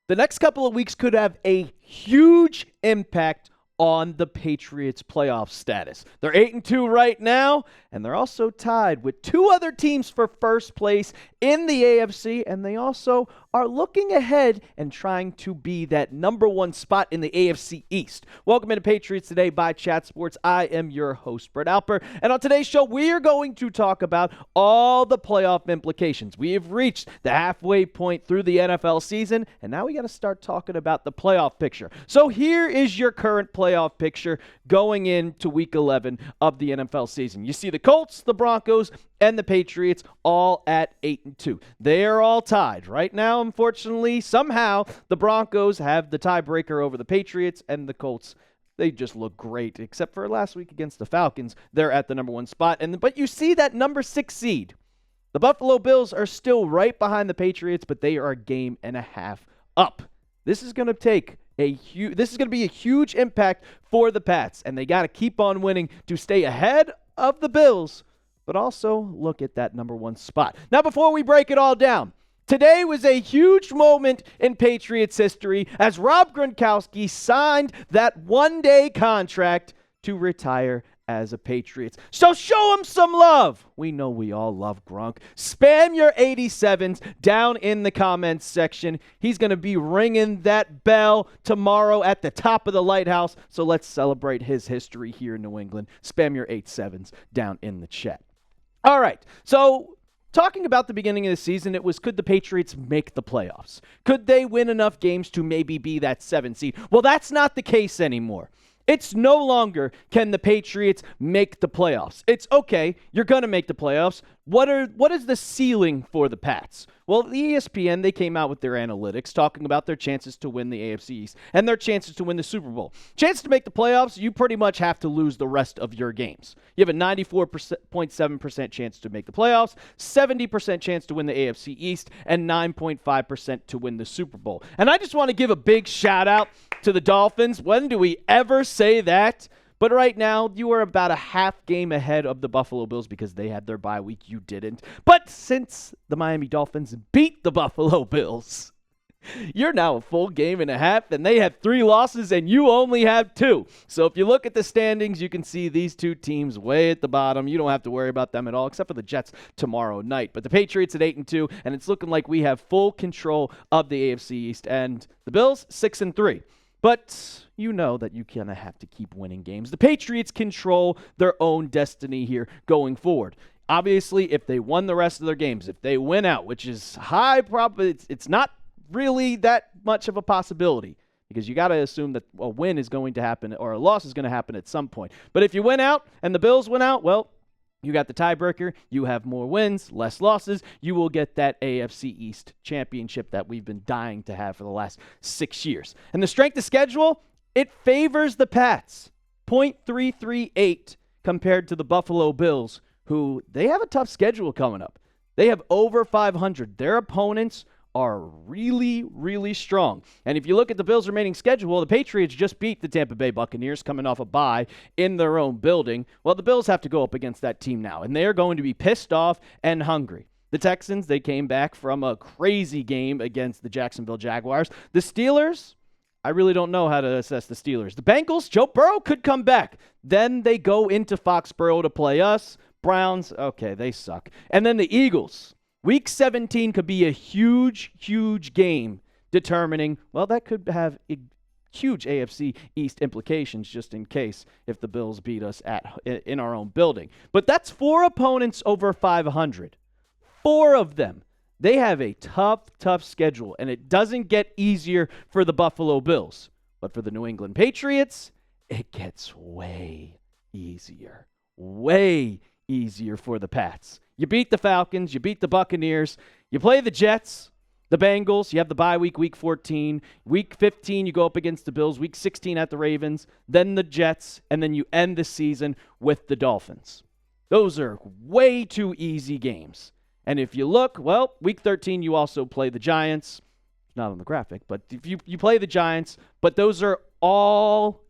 The next couple of weeks could have a huge impact on the Patriots' playoff status. They're 8-2 right now, and they're also tied with two other teams for first place in the AFC, and they also are looking ahead and trying to be that number one spot in the AFC East. Welcome into Patriots Today by Chat Sports. I am your host, Brett Alper, and on today's show, we are going to talk about all the playoff implications. We have reached the halfway point through the NFL season, and now we got to start talking about the playoff picture. So here is your current playoff picture going into Week 11 of the NFL season. You see the Colts, the Broncos, and the Patriots all at 8-2. They are all tied. Right now, unfortunately, somehow, the Broncos have the tiebreaker over the Patriots, and the Colts, they just look great, except for last week against the Falcons. They're at the number one spot. But you see that number 6 seed. The Buffalo Bills are still right behind the Patriots, but they are a game and a half up. This is going to be a huge impact for the Pats, and they got to keep on winning to stay ahead of the Bills, but also look at that number one spot. Now, before we break it all down, today was a huge moment in Patriots history as Rob Gronkowski signed that one-day contract to retire as a Patriots. So show him some love. We know we all love Gronk. Spam your 87s down in the comments section. He's going to be ringing that bell tomorrow at the top of the lighthouse. So let's celebrate his history here in New England. Spam your 87s down in the chat. All right. So talking about the beginning of the season, it was, could the Patriots make the playoffs? Could they win enough games to maybe be that 7 seed? Well, that's not the case anymore. It's no longer can the Patriots make the playoffs. It's okay, you're going to make the playoffs. What is the ceiling for the Pats? Well, the ESPN, they came out with their analytics talking about their chances to win the AFC East and their chances to win the Super Bowl. Chance to make the playoffs, you pretty much have to lose the rest of your games. You have a 94.7% chance to make the playoffs, 70% chance to win the AFC East, and 9.5% to win the Super Bowl. And I just want to give a big shout out to the Dolphins. When do we ever say that? But right now, you are about a half game ahead of the Buffalo Bills because they had their bye week. You didn't. But since the Miami Dolphins beat the Buffalo Bills, you're now a full game and a half, and they have 3 losses, and you only have 2. So if you look at the standings, you can see these two teams way at the bottom. You don't have to worry about them at all, except for the Jets tomorrow night. But the Patriots at 8-2, and it's looking like we have full control of the AFC East, and the Bills 6-3. But you know that you kind of have to keep winning games. The Patriots control their own destiny here going forward. Obviously, if they won the rest of their games, if they win out, which is high probability, it's not really that much of a possibility because you got to assume that a win is going to happen or a loss is going to happen at some point. But if you win out and the Bills win out, well, you got the tiebreaker. You have more wins, less losses. You will get that AFC East championship that we've been dying to have for the last 6 years. And the strength of schedule, it favors the Pats. 0.338 compared to the Buffalo Bills, who they have a tough schedule coming up. They have over 500. Their opponents are really, really strong. And if you look at the Bills' remaining schedule, the Patriots just beat the Tampa Bay Buccaneers coming off a bye in their own building. Well, the Bills have to go up against that team now, and they are going to be pissed off and hungry. The Texans, they came back from a crazy game against the Jacksonville Jaguars. The Steelers, I really don't know how to assess the Steelers. The Bengals, Joe Burrow could come back. Then they go into Foxborough to play us. Browns, okay, they suck. And then the Eagles. Week 17 could be a huge, huge game determining, well, that could have huge AFC East implications just in case if the Bills beat us in our own building. But that's 4 opponents over 500. 4 of them. They have a tough schedule, and it doesn't get easier for the Buffalo Bills. But for the New England Patriots, it gets way easier. Way easier for the Pats. You beat the Falcons, you beat the Buccaneers, you play the Jets, the Bengals, you have the bye week, week 14. Week 15, you go up against the Bills. Week 16 at the Ravens, then the Jets, and then you end the season with the Dolphins. Those are way too easy games. And if you look, well, week 13, you also play the Giants. Not on the graphic, but if you play the Giants, but those are all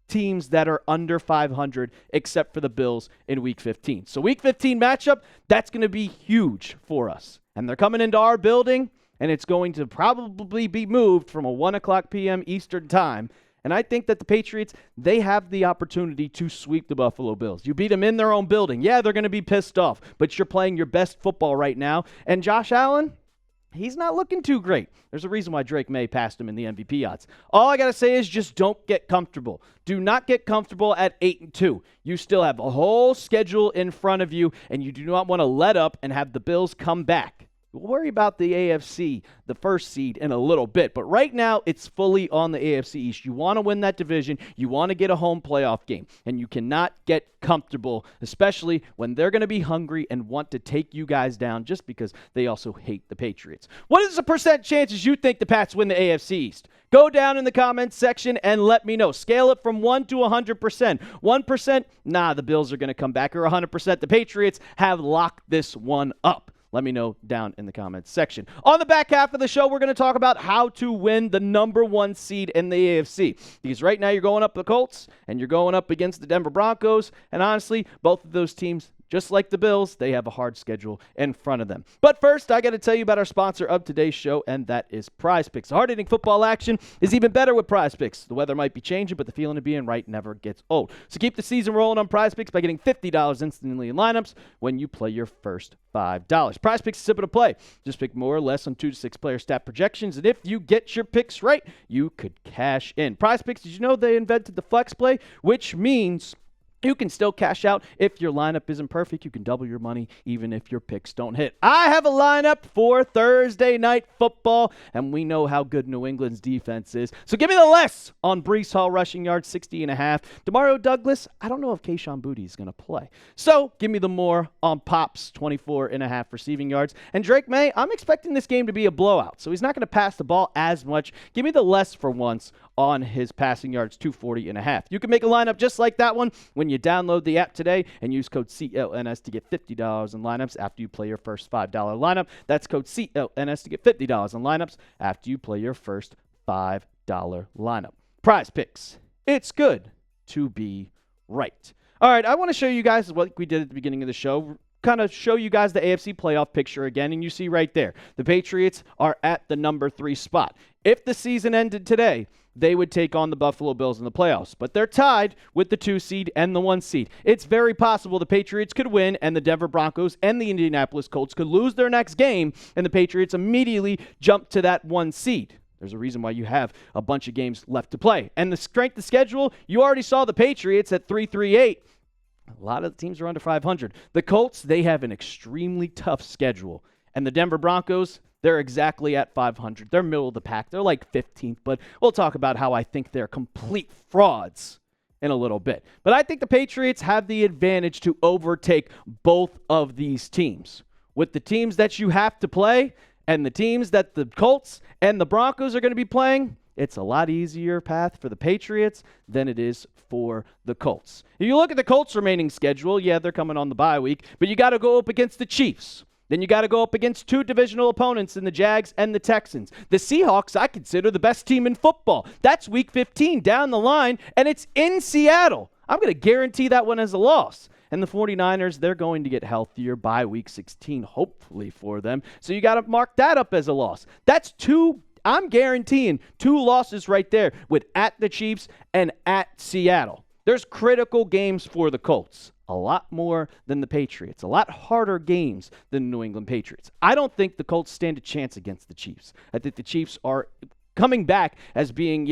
teams that are under 500 except for the Bills in week 15. So week 15 matchup, that's going to be huge for us. And they're coming into our building. and it's going to probably be moved from a 1 o'clock p.m. Eastern time. And I think that the Patriots, they have the opportunity to sweep the Buffalo Bills. You beat them in their own building. Yeah, they're going to be pissed off, but you're playing your best football right now. And Josh Allen, he's not looking too great. There's a reason why Drake May passed him in the MVP odds. All I got to say is just don't get comfortable. Do not get comfortable at 8-2. You still have a whole schedule in front of you, and you do not want to let up and have the Bills come back. We'll worry about the AFC, the first seed, in a little bit. But right now, it's fully on the AFC East. You want to win that division. You want to get a home playoff game. And you cannot get comfortable, especially when they're going to be hungry and want to take you guys down just because they also hate the Patriots. What is the percent chances you think the Pats win the AFC East? Go down in the comments section and let me know. Scale it from 1 to 100%. 1%, nah, the Bills are going to come back. Or 100%, the Patriots have locked this one up. Let me know down in the comments section. On the back half of the show, we're going to talk about how to win the number 1 seed in the AFC. Because right now you're going up the Colts and you're going up against the Denver Broncos. And honestly, both of those teams, just like the Bills, they have a hard schedule in front of them. But first, I got to tell you about our sponsor of today's show, and that is Prize Picks. Hard-hitting football action is even better with Prize Picks. The weather might be changing, but the feeling of being right never gets old. So keep the season rolling on Prize Picks by getting $50 instantly in lineups when you play your first $5. Prize Picks is simple to play. Just pick more or less on 2 to 6 player stat projections, and if you get your picks right, you could cash in. Prize Picks, did you know they invented the flex play, which means you can still cash out if your lineup isn't perfect. You can double your money even if your picks don't hit. I have a lineup for Thursday night football, and we know how good New England's defense is. So give me the less on Breece Hall rushing yards, 60.5. Demario Douglas, I don't know if Kayshon Boutte is going to play. So give me the more on Pops, 24.5 receiving yards. And Drake May, I'm expecting this game to be a blowout, so he's not going to pass the ball as much. Give me the less for once on his passing yards, 240.5. You can make a lineup just like that one when you download the app today and use code CLNS to get $50 in lineups after you play your first $5 lineup. That's code CLNS to get $50 in lineups after you play your first $5 lineup. Prize Picks. It's good to be right. All right, I want to show you guys what we did at the beginning of the show. Kind of show you guys the AFC playoff picture again, and you see right there, the Patriots are at the number 3 spot. If the season ended today, they would take on the Buffalo Bills in the playoffs. But they're tied with the 2 seed and the 1 seed. It's very possible the Patriots could win and the Denver Broncos and the Indianapolis Colts could lose their next game, and the Patriots immediately jump to that 1 seed. There's a reason why you have a bunch of games left to play. And the strength of schedule, you already saw the Patriots at 3-3-8. A lot of the teams are under 500. The Colts, they have an extremely tough schedule. And the Denver Broncos, they're exactly at 500. They're middle of the pack. They're like 15th, but we'll talk about how I think they're complete frauds in a little bit. But I think the Patriots have the advantage to overtake both of these teams. With the teams that you have to play and the teams that the Colts and the Broncos are going to be playing, it's a lot easier path for the Patriots than it is for the Colts. If you look at the Colts' remaining schedule, yeah, they're coming on the bye week, but you got to go up against the Chiefs. Then you got to go up against 2 divisional opponents in the Jags and the Texans. The Seahawks, I consider the best team in football. That's week 15 down the line, and it's in Seattle. I'm going to guarantee that one as a loss. And the 49ers, they're going to get healthier by week 16, hopefully for them. So you got to mark that up as a loss. That's 2. I'm guaranteeing 2 losses right there with at the Chiefs and at Seattle. There's critical games for the Colts. A lot more than the Patriots. A lot harder games than the New England Patriots. I don't think the Colts stand a chance against the Chiefs. I think the Chiefs are coming back as being,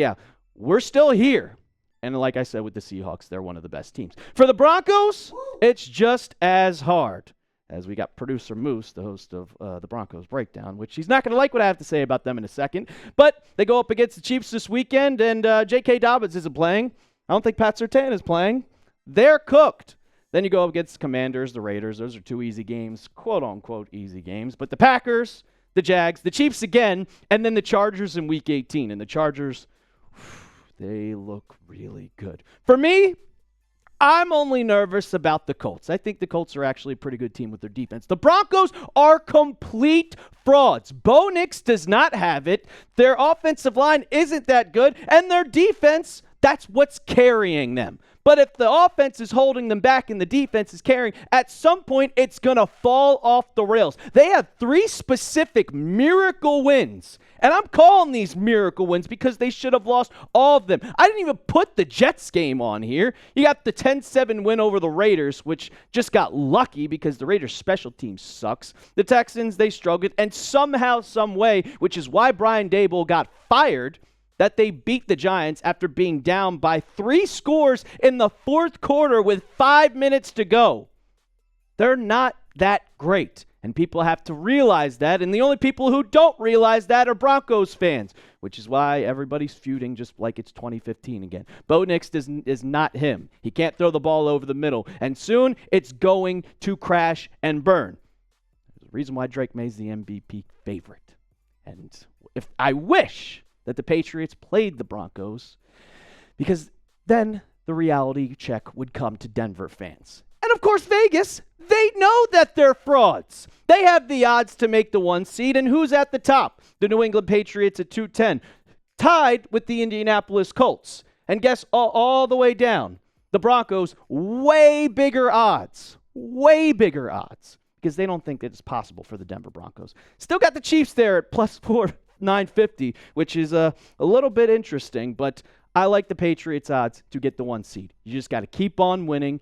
we're still here. And like I said with the Seahawks, they're one of the best teams. For the Broncos, it's just as hard. As we got producer Moose, the host of the Broncos Breakdown, which he's not going to like what I have to say about them in a second. But they go up against the Chiefs this weekend, and J.K. Dobbins isn't playing. I don't think Pat Surtain is playing. They're cooked. Then you go up against the Commanders, the Raiders. Those are 2 easy games, quote-unquote easy games. But the Packers, the Jags, the Chiefs again, and then the Chargers in Week 18. And the Chargers, they look really good. For me, I'm only nervous about the Colts. I think the Colts are actually a pretty good team with their defense. The Broncos are complete frauds. Bo Nix does not have it. Their offensive line isn't that good. And their defense, that's what's carrying them. But if the offense is holding them back and the defense is carrying, at some point it's going to fall off the rails. They have 3 specific miracle wins. And I'm calling these miracle wins because they should have lost all of them. I didn't even put the Jets game on here. You got the 10-7 win over the Raiders, which just got lucky because the Raiders' special team sucks. The Texans, they struggled. And somehow, some way, which is why Brian Daboll got fired, that they beat the Giants after being down by 3 scores in the 4th quarter with 5 minutes to go. They're not that great, and people have to realize that, and the only people who don't realize that are Broncos fans, which is why everybody's feuding just like it's 2015 again. Bo Nix is not him. He can't throw the ball over the middle, and soon it's going to crash and burn. There's a reason why Drake May's the MVP favorite, and if I wish that the Patriots played the Broncos, because then the reality check would come to Denver fans. And of course, Vegas, they know that they're frauds. They have the odds to make the 1 seed, and who's at the top? The New England Patriots at 210, tied with the Indianapolis Colts. And guess all the way down, the Broncos, way bigger odds, because they don't think that it's possible for the Denver Broncos. Still got the Chiefs there at +4. 950, which is a little bit interesting, but I like the Patriots odds to get the 1 seed. You just got to keep on winning.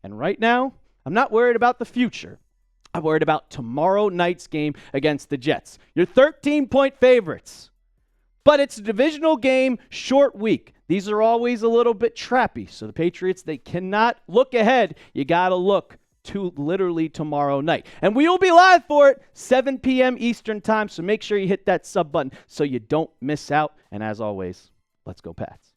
And right now, I'm not worried about the future. I'm worried about tomorrow night's game against the Jets. You're 13-point favorites, but it's a divisional game, short week. These are always a little bit trappy, so the Patriots, they cannot look ahead. You got to look to literally tomorrow night. And we will be live for it, 7 p.m. Eastern time, so make sure you hit that sub button so you don't miss out. And as always, let's go Pats.